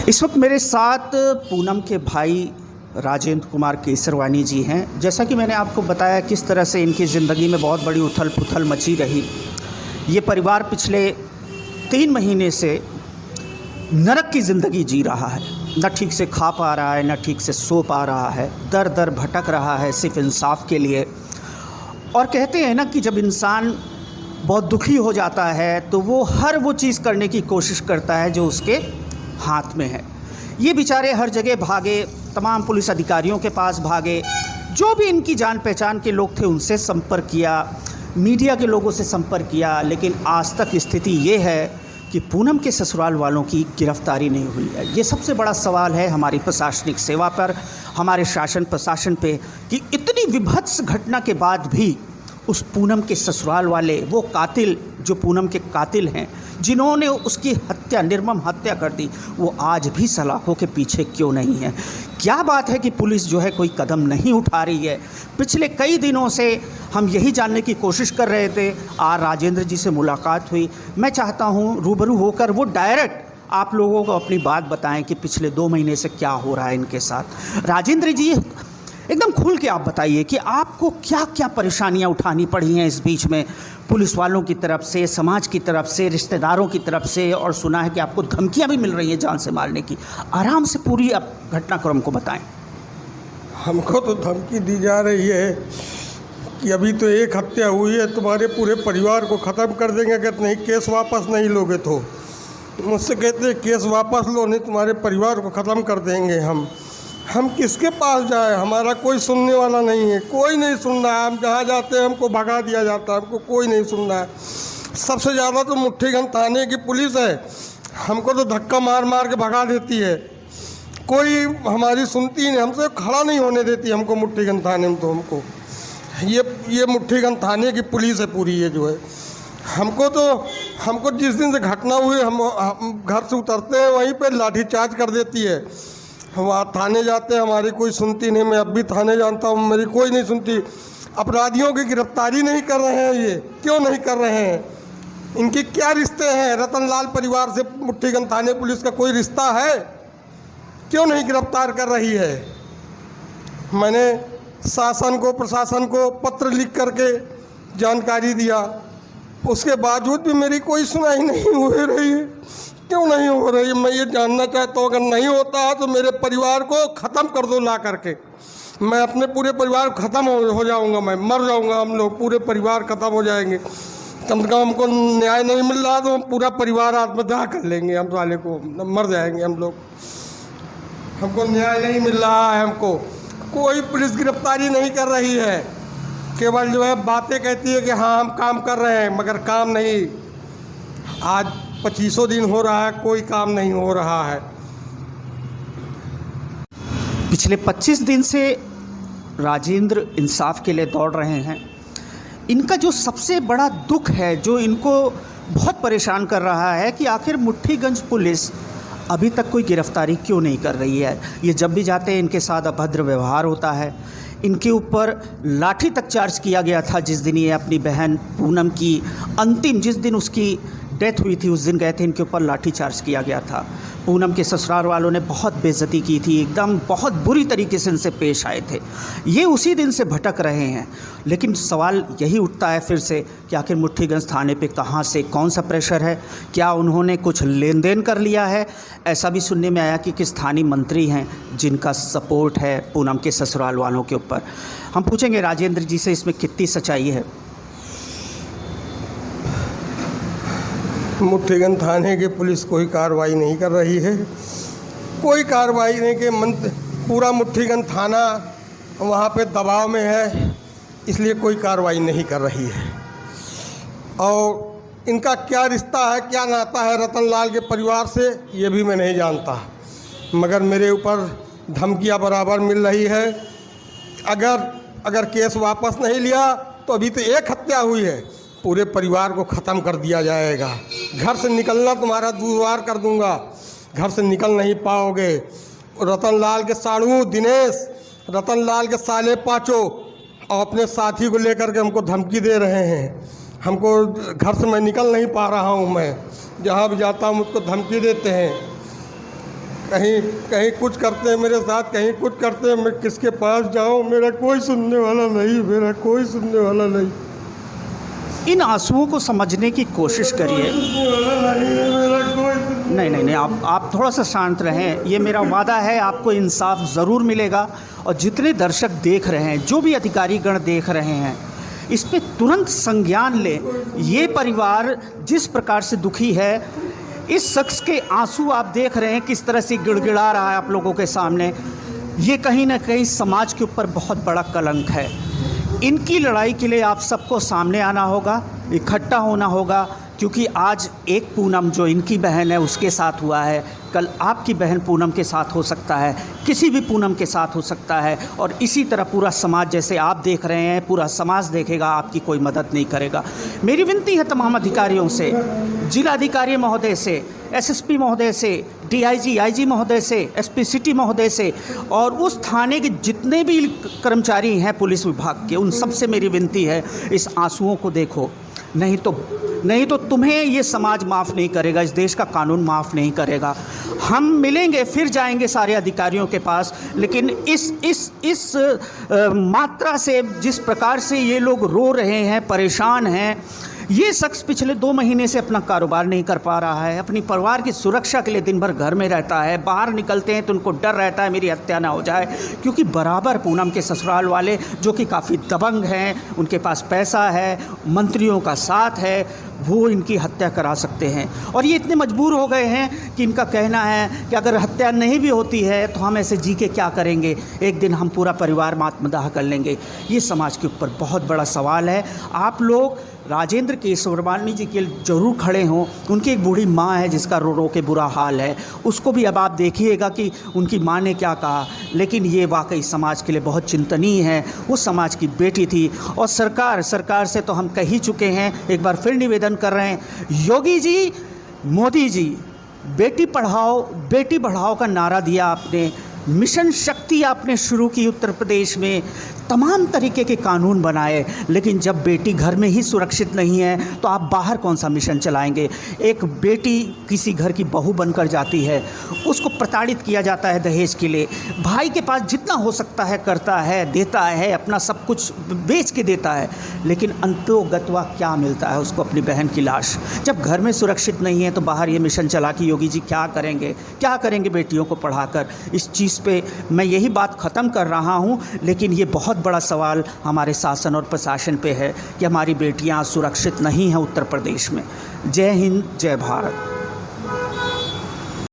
इस वक्त मेरे साथ पूनम के भाई राजेंद्र कुमार केसरवानी जी हैं। जैसा कि मैंने आपको बताया किस तरह से इनकी ज़िंदगी में बहुत बड़ी उथल पुथल मची रही। ये परिवार पिछले 3 महीने से नरक की ज़िंदगी जी रहा है। न ठीक से खा पा रहा है, न ठीक से सो पा रहा है, दर दर भटक रहा है सिर्फ इंसाफ के लिए। और कहते हैं ना कि जब इंसान बहुत दुखी हो जाता है तो वो हर वो चीज़ करने की कोशिश करता है जो उसके हाथ में है। ये बेचारे हर जगह भागे, तमाम पुलिस अधिकारियों के पास भागे, जो भी इनकी जान पहचान के लोग थे उनसे संपर्क किया, मीडिया के लोगों से संपर्क किया, लेकिन आज तक स्थिति ये है कि पूनम के ससुराल वालों की गिरफ्तारी नहीं हुई है। ये सबसे बड़ा सवाल है हमारी प्रशासनिक सेवा पर, हमारे शासन प्रशासन पे, कि इतनी विभत्स घटना के बाद भी उस पूनम के ससुराल वाले, वो कातिल जो पूनम के कातिल हैं, जिन्होंने उसकी हत्या, निर्मम हत्या कर दी, वो आज भी सलाखों के पीछे क्यों नहीं है? क्या बात है कि पुलिस जो है कोई कदम नहीं उठा रही है? पिछले कई दिनों से हम यही जानने की कोशिश कर रहे थे। आज राजेंद्र जी से मुलाकात हुई। मैं चाहता हूँ रूबरू होकर वो डायरेक्ट आप लोगों को अपनी बात बताएं कि पिछले 2 महीने से क्या हो रहा है इनके साथ। राजेंद्र जी, एकदम खुल के आप बताइए कि आपको क्या क्या परेशानियां उठानी पड़ी हैं इस बीच में, पुलिस वालों की तरफ से, समाज की तरफ से, रिश्तेदारों की तरफ से, और सुना है कि आपको धमकियां भी मिल रही हैं जान से मारने की। आराम से पूरी आप घटनाक्रम को बताएं। हमको तो धमकी दी जा रही है कि अभी तो एक हत्या हुई है, तुम्हारे पूरे परिवार को ख़त्म कर देंगे अगर नहीं केस वापस नहीं लोगे तो। मुझसे कहते हैं केस वापस लो, नहीं तुम्हारे परिवार को ख़त्म कर देंगे। हम किसके पास जाए? हमारा कोई सुनने वाला नहीं है, कोई नहीं सुन रहा है। हम जहाँ जाते हैं हमको भगा दिया जाता है, हमको कोई नहीं सुन रहा है। सबसे ज़्यादा तो मुट्ठीगंज थाने की पुलिस है, हमको तो धक्का मार मार के भगा देती है। कोई हमारी सुनती नहीं, हमसे खड़ा नहीं होने देती हमको मुट्ठीगंज थाने में। तो हमको ये मुट्ठीगंज थाने की पुलिस है पूरी, ये जो है। हमको जिस दिन से घटना हुई हम घर से उतरते हैं वहीं पे लाठीचार्ज कर देती है। हम वहाँ थाने जाते हैं, हमारी कोई सुनती नहीं। मैं अब भी थाने जानता हूँ, मेरी कोई नहीं सुनती। अपराधियों की गिरफ्तारी नहीं कर रहे हैं, ये क्यों नहीं कर रहे हैं? इनके क्या रिश्ते हैं? रतनलाल परिवार से मुट्ठीगंज थाने पुलिस का कोई रिश्ता है? क्यों नहीं गिरफ्तार कर रही है? मैंने शासन को, प्रशासन को पत्र लिख करके जानकारी दिया, उसके बावजूद भी मेरी कोई सुनाई नहीं हो रही है। क्यों नहीं हो रही है? मैं ये जानना चाहता हूँ। अगर नहीं होता है तो मेरे परिवार को ख़त्म कर दो ला करके। मैं अपने पूरे परिवार ख़त्म हो जाऊँगा, मैं मर जाऊँगा। हम लोग पूरे परिवार ख़त्म हो जाएंगे। कम से कम हमको न्याय नहीं मिल रहा तो हम पूरा परिवार आत्मदाह कर लेंगे, हम वाले को मर जाएंगे हम लोग। हमको न्याय नहीं मिल रहा है, हमको कोई पुलिस गिरफ्तारी नहीं कर रही है। केवल जो है बातें कहती है कि हाँ हम काम कर रहे हैं, मगर काम नहीं। आज 25 दिन हो रहा है, कोई काम नहीं हो रहा है। पिछले 25 दिन से राजेंद्र इंसाफ के लिए दौड़ रहे हैं। इनका जो सबसे बड़ा दुख है, जो इनको बहुत परेशान कर रहा है, कि आखिर मुट्ठीगंज पुलिस अभी तक कोई गिरफ्तारी क्यों नहीं कर रही है। ये जब भी जाते हैं इनके साथ अभद्र व्यवहार होता है। इनके ऊपर लाठी तक चार्ज किया गया था जिस दिन ये अपनी बहन पूनम की अंतिम, जिस दिन उसकी डेथ हुई थी, उस दिन गए थे, इनके ऊपर लाठी चार्ज किया गया था। पूनम के ससुराल वालों ने बहुत बेइज्जती की थी, एकदम बहुत बुरी तरीके से इनसे पेश आए थे। ये उसी दिन से भटक रहे हैं। लेकिन सवाल यही उठता है फिर से कि आखिर मुट्ठीगंज थाने पे कहाँ से कौन सा प्रेशर है? क्या उन्होंने कुछ लेन देन कर लिया है? ऐसा भी सुनने में आया कि किस स्थानीय मंत्री हैं जिनका सपोर्ट है पूनम के ससुराल वालों के ऊपर। हम पूछेंगे राजेंद्र जी से इसमें कितनी सच्चाई है। मुट्ठीगंज थाने की पुलिस कोई कार्रवाई नहीं कर रही है, कोई कार्रवाई नहीं। कि पूरा मुट्ठीगंज थाना वहाँ पे दबाव में है, इसलिए कोई कार्रवाई नहीं कर रही है। और इनका क्या रिश्ता है, क्या नाता है रतनलाल के परिवार से, ये भी मैं नहीं जानता। मगर मेरे ऊपर धमकियाँ बराबर मिल रही है। अगर केस वापस नहीं लिया तो अभी तो एक हत्या हुई है, पूरे परिवार को ख़त्म कर दिया जाएगा। घर से निकलना तुम्हारा दुश्वार कर दूंगा, घर से निकल नहीं पाओगे। रतनलाल के साड़ू दिनेश, रतनलाल के साले पाँचों और अपने साथी को लेकर के हमको धमकी दे रहे हैं। हमको घर से मैं निकल नहीं पा रहा हूँ। मैं जहाँ भी जाता हूँ मुझको धमकी देते हैं। कहीं कहीं कुछ करते हैं मेरे साथ, कहीं कुछ करते हैं, मैं किसके पास जाऊं? मेरा कोई सुनने वाला नहीं, मेरा कोई सुनने वाला नहीं। इन आंसुओं को समझने की कोशिश करिए। नहीं, आप थोड़ा सा शांत रहें। ये मेरा वादा है, आपको इंसाफ ज़रूर मिलेगा। और जितने दर्शक देख रहे हैं, जो भी अधिकारीगण देख रहे हैं, इस पे तुरंत संज्ञान लें। ये परिवार जिस प्रकार से दुखी है, इस शख्स के आंसू आप देख रहे हैं किस तरह से गिड़गिड़ा रहा है आप लोगों के सामने, ये कहीं ना कहीं समाज के ऊपर बहुत बड़ा कलंक है। इनकी लड़ाई के लिए आप सबको सामने आना होगा, इकट्ठा होना होगा, क्योंकि आज एक पूनम जो इनकी बहन है उसके साथ हुआ है, कल आपकी बहन पूनम के साथ हो सकता है, किसी भी पूनम के साथ हो सकता है। और इसी तरह पूरा समाज, जैसे आप देख रहे हैं, पूरा समाज देखेगा, आपकी कोई मदद नहीं करेगा। मेरी विनती है तमाम अधिकारियों से, जिलाधिकारी महोदय से, एसएसपी महोदय से, डीआईजी, आईजी महोदय से, एसपी सिटी महोदय से, और उस थाने के जितने भी कर्मचारी हैं पुलिस विभाग के, उन सब से मेरी विनती है, इस आंसुओं को देखो। नहीं तो तुम्हें ये समाज माफ़ नहीं करेगा, इस देश का कानून माफ़ नहीं करेगा। हम मिलेंगे, फिर जाएंगे सारे अधिकारियों के पास, लेकिन इस मात्रा से, जिस प्रकार से ये लोग रो रहे हैं, परेशान हैं, ये शख्स पिछले 2 महीने से अपना कारोबार नहीं कर पा रहा है, अपनी परिवार की सुरक्षा के लिए दिन भर घर में रहता है, बाहर निकलते हैं तो उनको डर रहता है मेरी हत्या ना हो जाए, क्योंकि बराबर पूनम के ससुराल वाले, जो कि काफ़ी दबंग हैं, उनके पास पैसा है, मंत्रियों का साथ है, वो इनकी हत्या करा सकते हैं। और ये इतने मजबूर हो गए हैं कि इनका कहना है कि अगर हत्या नहीं भी होती है तो हम ऐसे जी के क्या करेंगे, एक दिन हम पूरा परिवार आत्मदाह कर लेंगे। ये समाज के ऊपर बहुत बड़ा सवाल है। आप लोग राजेंद्र केसरवानी जी के लिए ज़रूर खड़े हों। उनकी एक बूढ़ी माँ है जिसका रो रो के बुरा हाल है, उसको भी अब आप देखिएगा कि उनकी माँ ने क्या कहा, लेकिन ये वाकई समाज के लिए बहुत चिंतनीय है। वो समाज की बेटी थी। और सरकार से तो हम कह ही चुके हैं, एक बार फिर निवेदन कर रहे हैं, योगी जी, मोदी जी, बेटी बढ़ाओ का नारा दिया आपने, मिशन शक्ति आपने शुरू की उत्तर प्रदेश में, तमाम तरीके के कानून बनाए, लेकिन जब बेटी घर में ही सुरक्षित नहीं है तो आप बाहर कौन सा मिशन चलाएंगे। एक बेटी किसी घर की बहू बनकर जाती है, उसको प्रताड़ित किया जाता है दहेज के लिए, भाई के पास जितना हो सकता है करता है, देता है, अपना सब कुछ बेच के देता है, लेकिन अंतोगत्वा क्या मिलता है उसको? अपनी बहन की लाश। जब घर में सुरक्षित नहीं है तो बाहर ये मिशन चला कि योगी जी क्या करेंगे बेटियों को पढ़ाकर। इस चीज़ पे मैं यही बात ख़त्म कर रहा हूँ, लेकिन ये बहुत बड़ा सवाल हमारे शासन और प्रशासन पे है कि हमारी बेटियां सुरक्षित नहीं हैं उत्तर प्रदेश में। जय हिंद, जय भारत।